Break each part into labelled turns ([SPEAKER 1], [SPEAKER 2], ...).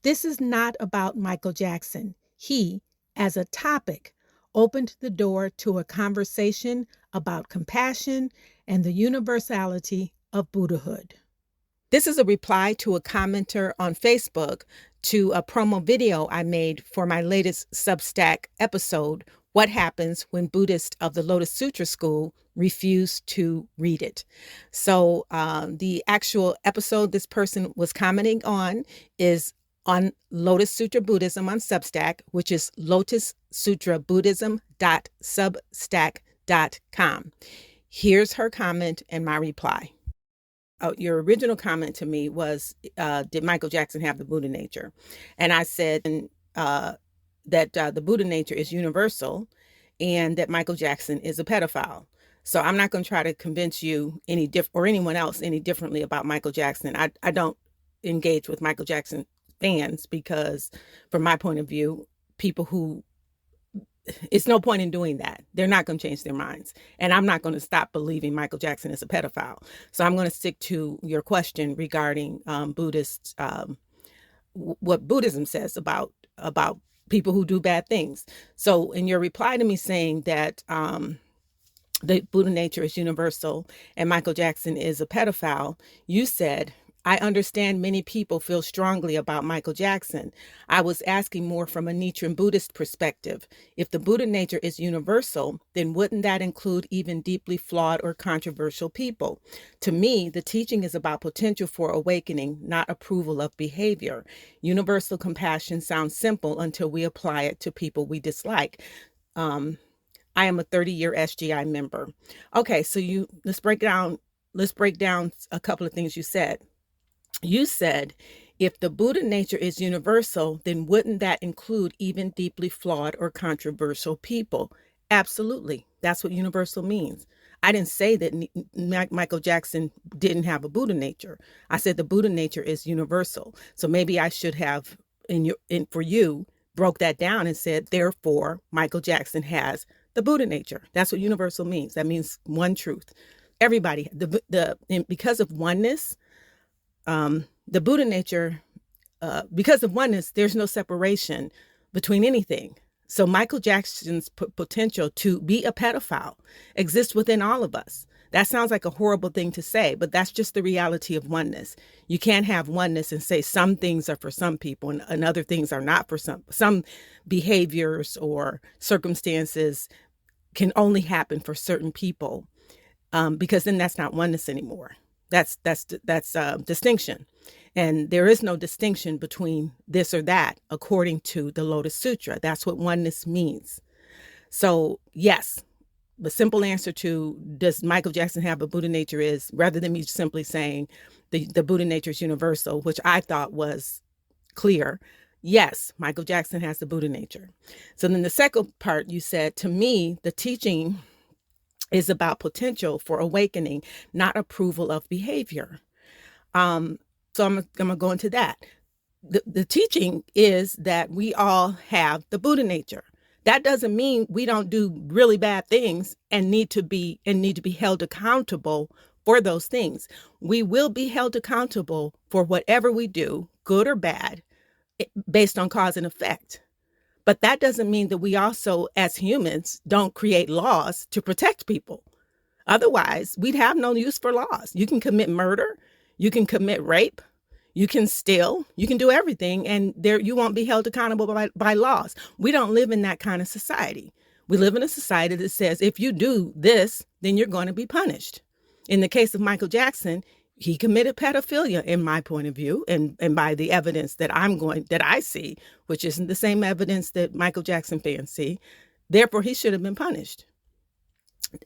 [SPEAKER 1] This is not about Michael Jackson. He, as a topic, opened the door to a conversation about compassion and the universality of Buddhahood. This is a reply to a commenter on Facebook to a promo video I made for my latest Substack episode, What Happens When Buddhists of the Lotus Sutra School Refuse to Read It. So the actual episode this person was commenting on is on Lotus Sutra Buddhism on Substack, which is lotussutrabuddhism.substack.com. Here's her comment and my reply. Oh, your original comment to me was, did Michael Jackson have the Buddha nature? And I said that the Buddha nature is universal and that Michael Jackson is a pedophile. So I'm not going to try to convince you or anyone else any differently about Michael Jackson. I don't engage with Michael Jackson fans because, from my point of view, it's no point in doing that. They're not going to change their minds. And I'm not going to stop believing Michael Jackson is a pedophile. So I'm going to stick to your question regarding Buddhists, what Buddhism says about people who do bad things. So in your reply to me saying that the Buddha nature is universal and Michael Jackson is a pedophile, you said, I understand many people feel strongly about Michael Jackson. I was asking more from a Nichiren Buddhist perspective. If the Buddha nature is universal, then wouldn't that include even deeply flawed or controversial people? To me, the teaching is about potential for awakening, not approval of behavior. Universal compassion sounds simple until we apply it to people we dislike. I am a 30-year SGI member. Okay, so let's break down a couple of things you said. You said, if the Buddha nature is universal, then wouldn't that include even deeply flawed or controversial people? Absolutely. That's what universal means. I didn't say that Michael Jackson didn't have a Buddha nature. I said the Buddha nature is universal. So maybe I should have, for you, broke that down and said, therefore, Michael Jackson has the Buddha nature. That's what universal means. That means one truth. Everybody, because of oneness, the Buddha nature, because of oneness, there's no separation between anything. So Michael Jackson's potential to be a pedophile exists within all of us. That sounds like a horrible thing to say, but that's just the reality of oneness. You can't have oneness and say some things are for some people and other things are not for some behaviors or circumstances can only happen for certain people, because then that's not oneness anymore. That's distinction. And there is no distinction between this or that, according to the Lotus Sutra. That's what oneness means. So yes, the simple answer to does Michael Jackson have a Buddha nature is, rather than me simply saying the Buddha nature is universal, which I thought was clear. Yes, Michael Jackson has the Buddha nature. So then the second part, you said, to me, the teaching is about potential for awakening, not approval of behavior. So I'm going to go into that. The teaching is that we all have the Buddha nature. That doesn't mean we don't do really bad things and need to be held accountable for those things. We will be held accountable for whatever we do, good or bad, based on cause and effect. But that doesn't mean that we also, as humans, don't create laws to protect people. Otherwise, we'd have no use for laws. You can commit murder, you can commit rape, you can steal, you can do everything, and you won't be held accountable by laws. We don't live in that kind of society. We live in a society that says if you do this, then you're going to be punished. In the case of Michael Jackson, he committed pedophilia, in my point of view, and by the evidence that I see, which isn't the same evidence that Michael Jackson fans see. Therefore, he should have been punished.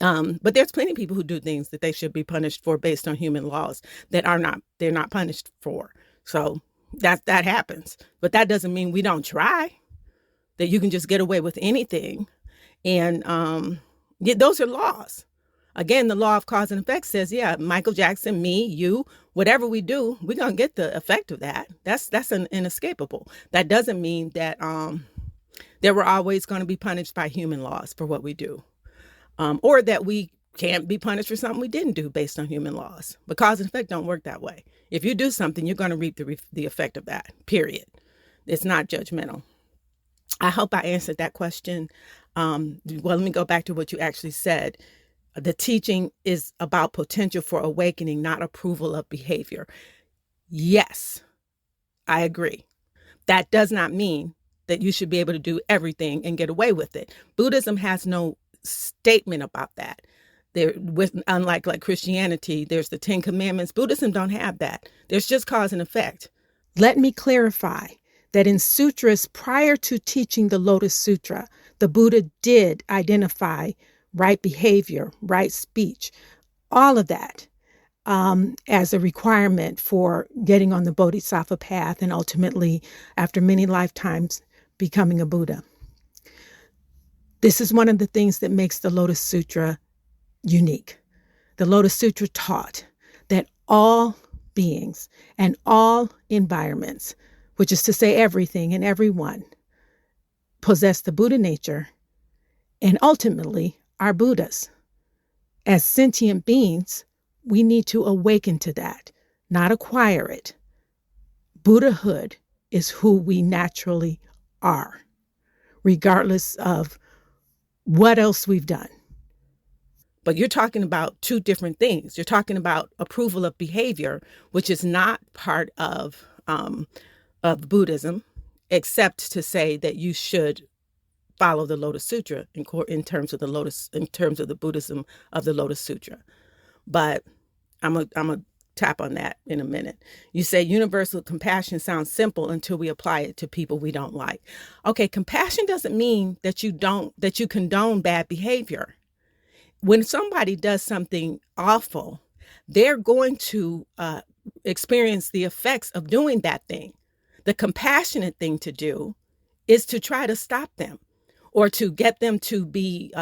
[SPEAKER 1] But there's plenty of people who do things that they should be punished for based on human laws that they're not punished for. So that happens. But that doesn't mean we don't try, that you can just get away with anything. And those are laws. Again, the law of cause and effect says, yeah, Michael Jackson, me, you, whatever we do, we're going to get the effect of that. That's inescapable. That doesn't mean that we're always going to be punished by human laws for what we do, or that we can't be punished for something we didn't do based on human laws. But cause and effect don't work that way. If you do something, you're going to reap the effect of that, period. It's not judgmental. I hope I answered that question. Well, let me go back to what you actually said. The teaching is about potential for awakening, not approval of behavior. Yes, I agree. That does not mean that you should be able to do everything and get away with it. Buddhism has no statement about that. Unlike Christianity, there's the Ten Commandments. Buddhism don't have that. There's just cause and effect. Let me clarify that in sutras prior to teaching the Lotus Sutra, the Buddha did identify right behavior, right speech, all of that as a requirement for getting on the Bodhisattva path and ultimately, after many lifetimes, becoming a Buddha. This is one of the things that makes the Lotus Sutra unique. The Lotus Sutra taught that all beings and all environments, which is to say everything and everyone, possess the Buddha nature and ultimately are Buddhas. As sentient beings, we need to awaken to that, not acquire it. Buddhahood is who we naturally are, regardless of what else we've done. But you're talking about two different things. You're talking about approval of behavior, which is not part of Buddhism, except to say that you should follow the Lotus Sutra in terms of the Buddhism of the Lotus Sutra. But I'm a tap on that in a minute. You say universal compassion sounds simple until we apply it to people we don't like. Okay, compassion doesn't mean that you condone bad behavior. When somebody does something awful, they're going to experience the effects of doing that thing. The compassionate thing to do is to try to stop them or to get them to be,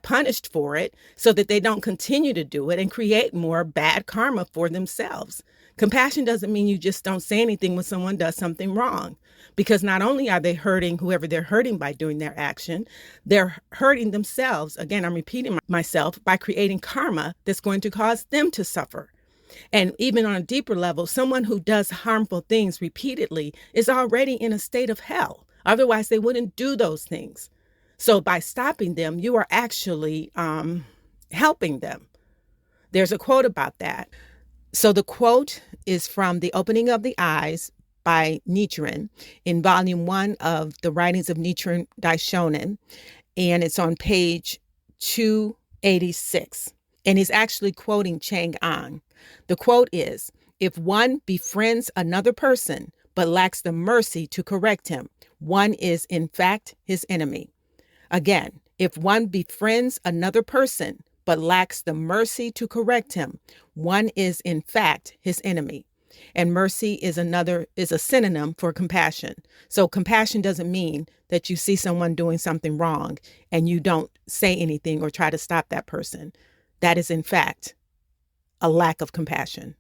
[SPEAKER 1] punished for it so that they don't continue to do it and create more bad karma for themselves. Compassion doesn't mean you just don't say anything when someone does something wrong, because not only are they hurting whoever they're hurting by doing their action, they're hurting themselves. Again, I'm repeating myself, by creating karma that's going to cause them to suffer. And even on a deeper level, someone who does harmful things repeatedly is already in a state of hell. Otherwise, they wouldn't do those things. So by stopping them, you are actually helping them. There's a quote about that. So the quote is from The Opening of the Eyes by Nichiren in volume 1 of the writings of Nichiren Daishonin. And it's on page 286. And he's actually quoting Chang'an. The quote is, "If one befriends another person but lacks the mercy to correct him, one is in fact his enemy." Again, if one befriends another person but lacks the mercy to correct him, one is in fact his enemy. And mercy is a synonym for compassion. So compassion doesn't mean that you see someone doing something wrong and you don't say anything or try to stop that person. That is in fact a lack of compassion.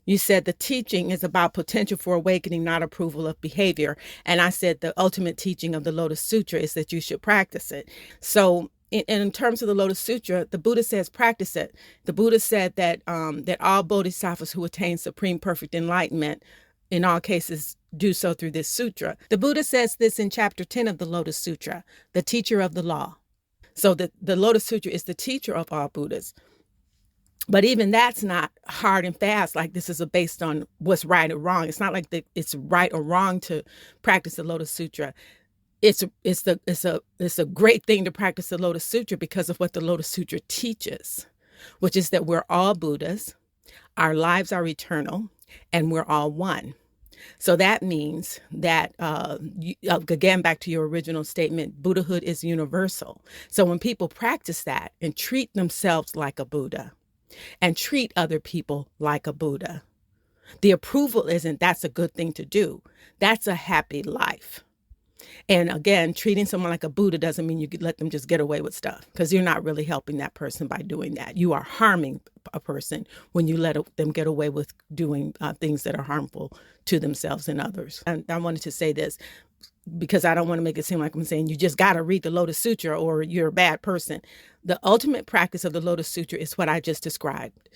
[SPEAKER 1] You said the teaching is about potential for awakening, not approval of behavior. And I said the ultimate teaching of the Lotus Sutra is that you should practice it. So in terms of the Lotus Sutra, the Buddha says practice it. The Buddha said that all bodhisattvas who attain supreme perfect enlightenment, in all cases, do so through this sutra. The Buddha says this in chapter 10 of the Lotus Sutra, the teacher of the law. So the Lotus Sutra is the teacher of all Buddhas. But even that's not hard and fast, like this is based on what's right or wrong. It's not like it's right or wrong to practice the Lotus Sutra. It's a great thing to practice the Lotus Sutra because of what the Lotus Sutra teaches, which is that we're all Buddhas, our lives are eternal, and we're all one. So that means that, again, back to your original statement, Buddhahood is universal. So when people practice that and treat themselves like a Buddha, and treat other people like a Buddha, the approval isn't that's a good thing to do. That's a happy life. And again, treating someone like a Buddha doesn't mean you could let them just get away with stuff, because you're not really helping that person by doing that. You are harming a person when you let them get away with doing things that are harmful to themselves and others. And I wanted to say this, because I don't want to make it seem like I'm saying you just got to read the Lotus Sutra or you're a bad person. The ultimate practice of the Lotus Sutra is what I just described.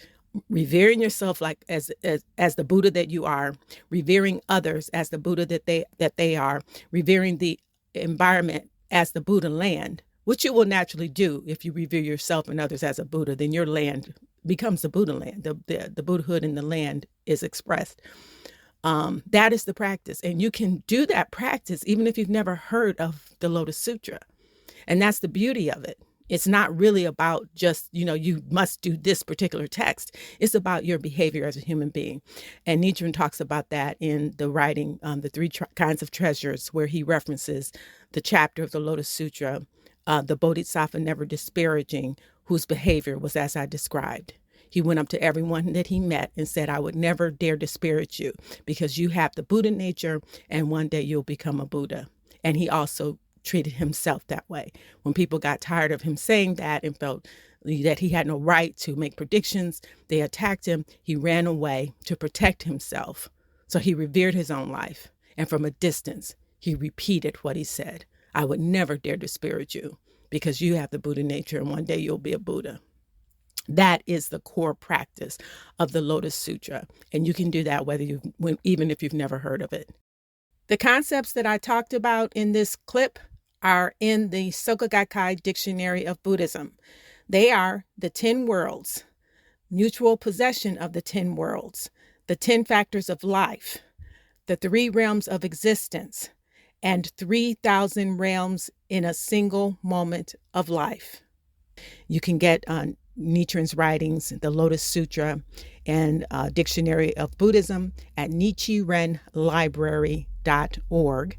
[SPEAKER 1] revering yourself like as the Buddha that you are, revering others as the Buddha that they are, revering the environment as the Buddha land, which you will naturally do if you revere yourself and others as a Buddha. Then your land becomes the Buddha land. The Buddhahood in the land is expressed. That is the practice, and you can do that practice even if you've never heard of the Lotus Sutra. And that's the beauty of it. It's not really about just, you must do this particular text. It's about your behavior as a human being. And Nichiren talks about that in the writing, The Three Kinds of Treasures, where he references the chapter of the Lotus Sutra, the Bodhisattva never disparaging, whose behavior was as I described. He went up to everyone that he met and said, I would never dare disparage you because you have the Buddha nature and one day you'll become a Buddha. And he also treated himself that way. When people got tired of him saying that and felt that he had no right to make predictions, they attacked him. He ran away to protect himself. So he revered his own life. And from a distance, he repeated what he said. I would never dare disparage you because you have the Buddha nature and one day you'll be a Buddha. That is the core practice of the Lotus Sutra. And you can do that even if you've never heard of it. The concepts that I talked about in this clip are in the Soka Gakkai Dictionary of Buddhism. They are the 10 worlds, mutual possession of the 10 worlds, the 10 factors of life, the 3 realms of existence, and 3,000 realms in a single moment of life. You can get Nichiren's writings, the Lotus Sutra, and Dictionary of Buddhism at nichirenlibrary.org.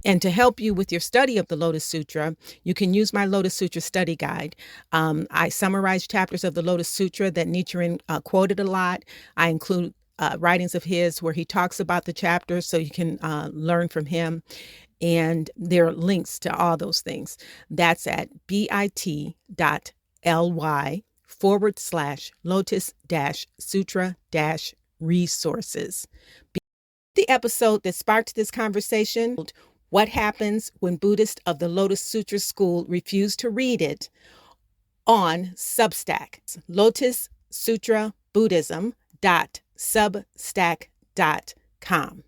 [SPEAKER 1] And to help you with your study of the Lotus Sutra, you can use my Lotus Sutra study guide. I summarize chapters of the Lotus Sutra that Nichiren quoted a lot. I include writings of his where he talks about the chapters so you can learn from him. And there are links to all those things. That's at bit.ly/Lotus-Sutra-resources. The episode that sparked this conversation, What Happens When Buddhists of the Lotus Sutra School Refuse to Read It, on Substack, lotussutrabuddhism.substack.com.